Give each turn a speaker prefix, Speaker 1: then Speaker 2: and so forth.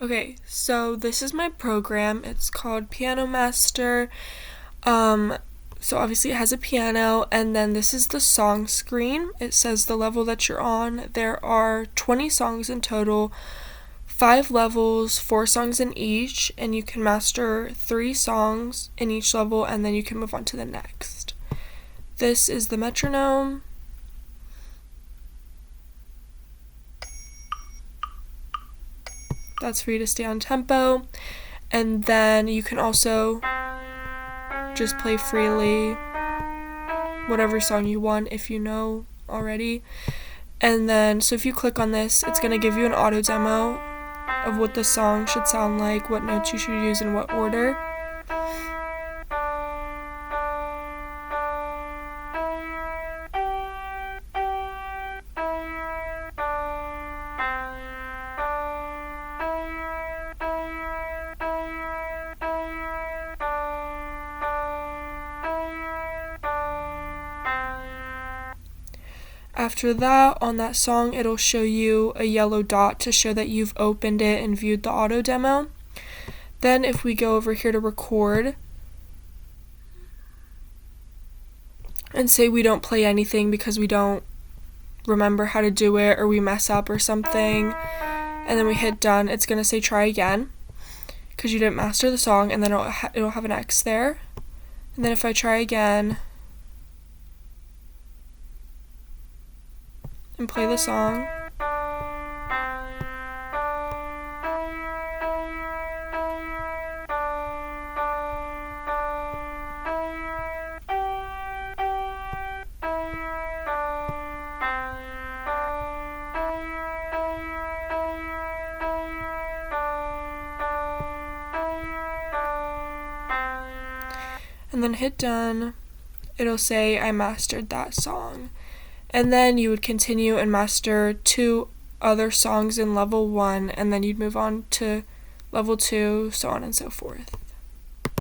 Speaker 1: Okay, so this is my program. It's called Piano Master. So obviously it has a piano, and then this is the song screen. It says the level that you're on. There are 20 songs in total, 5 levels, 4 songs in each, and you can master 3 songs in each level, and then you can move on to the next. This is the metronome. That's for you to stay on tempo. And then you can also just play freely whatever song you want if you know already. And then, so if you click on this, it's going to give you an auto demo of what the song should sound like, what notes you should use in what order. After that, on that song, it'll show you a yellow dot to show that you've opened it and viewed the auto demo. Then if we go over here to record and say we don't play anything because we don't remember how to do it or we mess up or something, and then we hit done, it's going to say try again because you didn't master the song, and then it'll have an X there. And then if I try again and play the song, and then hit done, it'll say I mastered that song. And then you would continue and master 2 other songs in level 1, and then you'd move on to level 2, so on and so forth.